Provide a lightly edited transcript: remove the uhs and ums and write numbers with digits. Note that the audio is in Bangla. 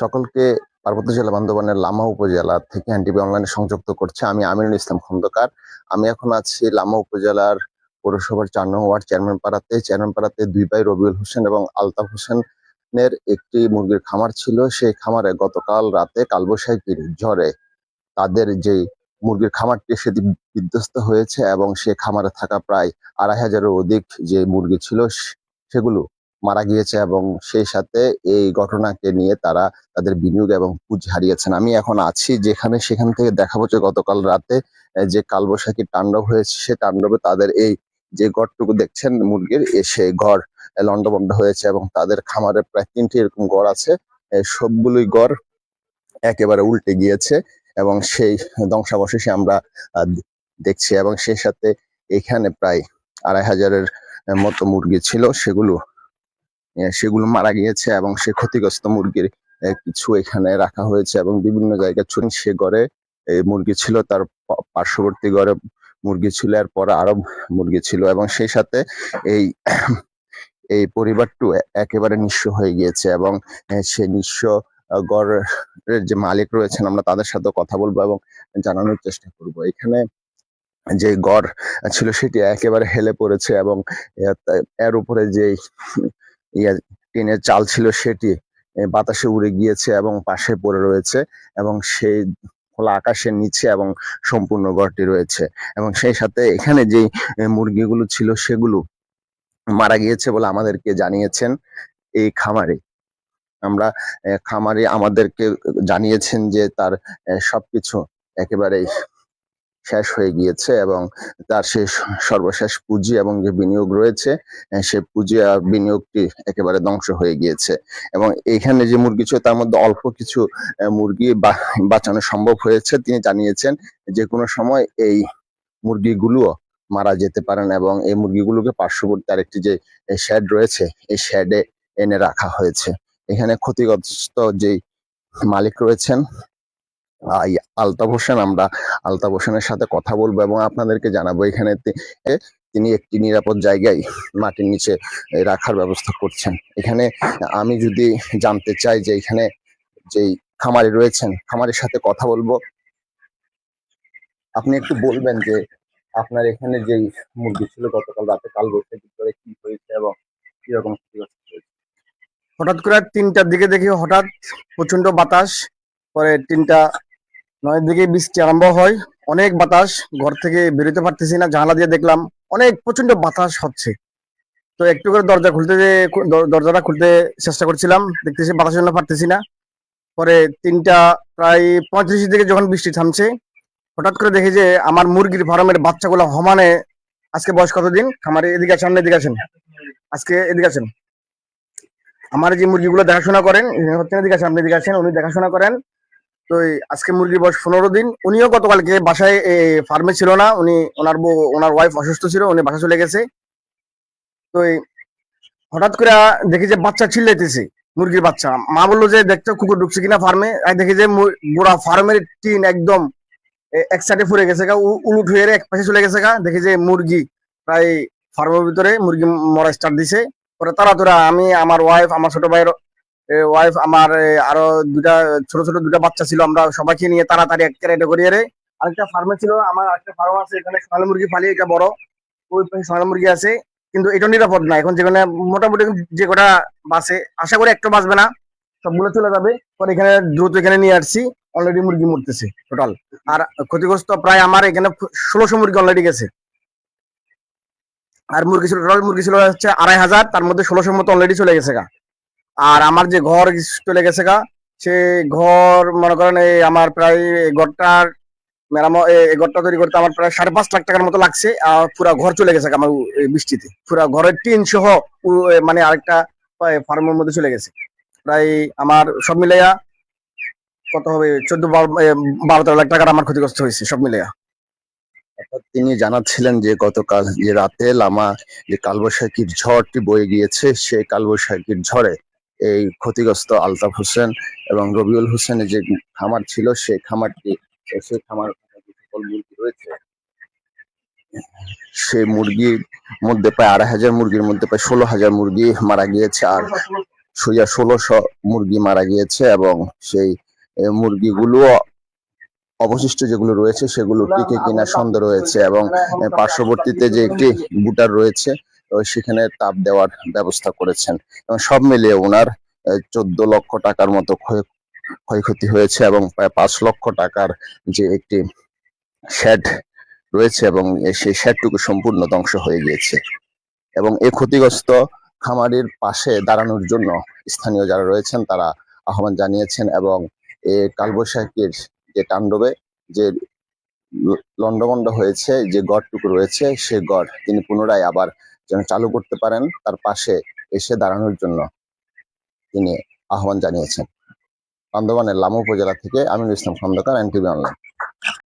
সকলকে পার্বত্য জেলা বান্দরবানের লামা উপজেলা থেকে এনটিভি অনলাইনে সংযুক্ত করছে। আমি আমিনুল ইসলাম খন্দকার। আমি এখন আছি লামা উপজেলার পৌরসভার ৪ নং ওয়ার্ড চেয়ারম্যান পাড়াতে দুই ভাই রবিউল হোসেন এবং আলতাফ হোসেনের একটি মুরগির খামার ছিল। সেই খামারে গতকাল রাতে কালবৈশাখীর ঝড়ে তাদের যে মুরগির খামারটি সেটি বিধ্বস্ত হয়েছে এবং সে খামারে থাকা প্রায় ২৫০০-এর অধিক যে মুরগি ছিল সেগুলো মারা গিয়েছে এবং সেই সাথে এই ঘটনাকে নিয়ে তারা তাদের বিনিয়োগ এবং পুঁজি হারিয়েছেন। আমি এখন আছি যেখানে, সেখান থেকে দেখাবো যে গতকাল রাতে যে কালবৈশাখী তাণ্ডব হয়েছে, সে তাণ্ডবে তাদের এই যে ঘরটুকু দেখছেন মুরগির, সেই ঘর লন্ডভন্ড হয়েছে এবং তাদের খামারে প্রায় ৩টি এরকম ঘর আছে। সবগুলোই ঘর একেবারে উল্টে গিয়েছে এবং সেই ধ্বংসাবশেষে আমরা দেখছি এবং সেই সাথে এখানে প্রায় ২৫০০-এর মতো মুরগি ছিল, সেগুলো মারা গিয়েছে এবং সে ক্ষতিগ্রস্ত মুরগির কিছু এখানে রাখা হয়েছে এবং বিভিন্ন জায়গায় সে ঘরে মুরগি ছিল, তার পার্শ্ববর্তী ঘরে মুরগি ছিল, এরপর আরো মুরগি ছিল এবং সেই সাথে এই এই পরিবারটি একেবারে নিঃস্ব হয়ে গিয়েছে এবং সে নিঃস্ব গড়ের যে মালিক রয়েছেন, আমরা তাদের সাথে কথা বলবো এবং জানানোর চেষ্টা করব। এখানে যে গড় ছিল সেটি একেবারে হেলে পড়েছে এবং এর উপরে যে টিনের চাল ছিল সেটি বাতাসে উড়ে গিয়েছে এবং পাশে পড়ে রয়েছে এবং সেই খোলা আকাশের নিচে এবং সম্পূর্ণ ঘরটি রয়েছে এবং সেই সাথে এখানে যে মুরগিগুলো ছিল সেগুলো মারা গিয়েছে বলে আমাদেরকে জানিয়েছেন এই খামারে। আমরা খামারি আমাদেরকে জানিয়েছেন যে তার সবকিছু একেবারেই শেষ হয়ে গিয়েছে এবং তার সে সর্বশেষ পুঁজি এবং যে বিনিয়োগ রয়েছে সে পুঁজি আর বিনিয়োগটি একেবারে ধ্বংস হয়ে গিয়েছে এবং এখানে যে মুরগি ছিল তার মধ্যে অল্প কিছু মুরগি বাঁচানো সম্ভব হয়েছে। তিনি জানিয়েছেন যে কোনো সময় এই মুরগিগুলো মারা যেতে পারেন এবং এই মুরগিগুলোকে পার্শ্ববর্তী আরেকটি যে শেড রয়েছে এই শেডে এনে রাখা হয়েছে। এখানে ক্ষতিগ্রস্ত যে মালিক রয়েছেন আলতাফ হোসেন, আমরা আলতাফ হোসেনের সাথে কথা বলবো এবং আপনাদেরকে জানাবো এখানে তিনি একটি নিরাপদ জায়গায় মাটির নিচে রাখার ব্যবস্থা করছেন। এখানে আমি যদি জানতে চাই যে এখানে যেই খামারি রয়েছেন, খামারির সাথে কথা বলবো, আপনি একটু বলবেন যে আপনার এখানে যেই মুরগি ছিল গতকাল রাতে কালবৈশাখী করে কি হয়েছে এবং কিরকম ক্ষতিগ্রস্ত হয়েছে? হঠাৎ করে ৩টার দিকে দেখি হঠাৎ প্রচন্ড বাতাস, পরে ৩টা ৯ দিকে বৃষ্টি আরম্ভ হয়, অনেক বাতাস, ঘর থেকে বেরোতে পারতেছি না, জানালা দিয়ে দেখলাম অনেক প্রচন্ড বাতাস হচ্ছে। তো একটু করে দরজাটা খুলতে চেষ্টা করছিলাম, দেখতেছি বাতাসের জন্য পারতেছি না। পরে ৩টা প্রায় ৩৫ দিকে যখন বৃষ্টি থামছে, হঠাৎ করে দেখি যে আমার মুরগির ফার্মের বাচ্চাগুলো সমানে, আজকে বয়স কতদিন খামারে, এদিকে আসেন, এদিকে আসেন, আজকে এদিকে আসেন, আমার যে মুরগিগুলো দেখাশোনা করেন এদিকে আসেন, আপনি এদিকে আসেন, উনি দেখাশোনা করেন। তো আজকে মুরগির বয়স ১৫ দিন। উনিও গতকালকে বাসায় ফার্মে ছিল না, উনি ওনার ওয়াইফ অসুস্থ ছিল, উনি বাসা চলে গেছে। তো হঠাৎ করে দেখি যে বাচ্চা চিল্লাইতেছে, মুরগির বাচ্চা। মা বললো যে দেখতে কুকুর ঢুকছে কিনা ফার্মে, দেখি যে গোড়া ফার্মের টিন একদম এক সাইডে ফুরে গেছে গা, উলুট হয়ে এক পাশে চলে গেছে গা। দেখি যে মুরগি প্রায় ফার্মের ভিতরে মুরগি মরা স্টার্ট দিছে। পরে তাড়াতাড়ি আমি, আমার ওয়াইফ, আমার ছোট ভাইয়ের ওয়াইফ, আমার আরো ছোট ছোট দুটা বাচ্চা ছিল, আমরা সবাইকে নিয়ে তাড়াতাড়ি এক ক্যারেটে করিয়ে আরেকটা ফার্মে ছিল, আমার আরেকটা ফার্ম আছে এখানে সোনালী মুরগি পালি, এটা বড়, ওই পাশে সোনালী মুরগি আছে, কিন্তু এটা নিরাপদ না এখন। যেখানে মোটামুটি যে কটা বাসে, আশা করি একটা বাঁচবে না, সবগুলো চলে যাবে। পরে এখানে দ্রুত এখানে নিয়ে আসছি, অলরেডি মুরগি মরতেছে টোটাল। আর ক্ষতিগ্রস্ত প্রায় আমার এখানে ১৬০০ মুরগি অলরেডি গেছে। আর মুরগি ছিল, টোটাল মুরগি ছিল হচ্ছে ২৫০০, তার মধ্যে ১৬০০ মতো অলরেডি চলে গেছে গা। আর আমার যে ঘর চলে গেছে গা, সে ঘর মনে করেন এই আমার প্রায় ঘরটার মেরামত, এই ঘরটা তৈরি করতে আমার প্রায় ৫.৫ লাখ টাকার মতো লাগছে। আর পুরা ঘর চলে গেছে আমার বৃষ্টিতে, পুরা ঘরের টিন সহ মানে আরেকটা ফার্মের মধ্যে চলে গেছে। প্রায় আমার সব মিলাইয়া কত হবে, ১৪-১২ লাখ টাকার আমার ক্ষতিগ্রস্ত হয়েছে সব মিলাইয়া। তিনি জানাচ্ছিলেন যে গতকাল যে রাতে লামা যে কালবৈশাখীর ঝড়টি বয়ে গিয়েছে, সেই কালবৈশাখীর ঝড়ে এই ক্ষতিগ্রস্ত আলতাফ হোসেন এবং রবিউল হোসেনের যে খামার ছিল সেই খামার সকল মুরগি রয়েছে, সেই মুরগির মধ্যে প্রায় ২৫০০ মুরগির মধ্যে প্রায় ১৬০০০ মুরগি মারা গিয়েছে। আর শুইয়া ১৬০০ মুরগি মারা গিয়েছে এবং সেই মুরগিগুলো অবশিষ্ট যেগুলো রয়েছে সেগুলো টিকে কিনা সন্দেহ রয়েছে এবং পার্শ্ববর্তীতে যে একটি বুটার রয়েছে সেখানে তাপ দেওয়ার ব্যবস্থা করেছেন এবং সব মিলিয়ে ওনার ১৪ লক্ষ টাকার মতো ক্ষয়ক্ষতি হয়েছে এবং প্রায় ৫ লক্ষ টাকার যে একটি শেড রয়েছে এবং সেই শেডটুকু সম্পূর্ণ ধ্বংস হয়ে গিয়েছে এবং এই ক্ষতিগ্রস্ত খামারির পাশে দাঁড়ানোর জন্য স্থানীয় যারা রয়েছেন তারা আহ্বান জানিয়েছেন এবং এই কালবৈশাখীর যে তাণ্ডবে যে লন্ডভন্ড হয়েছে যে গড়টুকু রয়েছে সেই গড় তিনি পুনরায় আবার যেন চালু করতে পারেন তার পাশে এসে দাঁড়ানোর জন্য তিনি আহ্বান জানিয়েছেন। বান্দরবানের লামা উপজেলা থেকে আমিনুল ইসলাম খন্দকার, এনটিভি অনলাইন।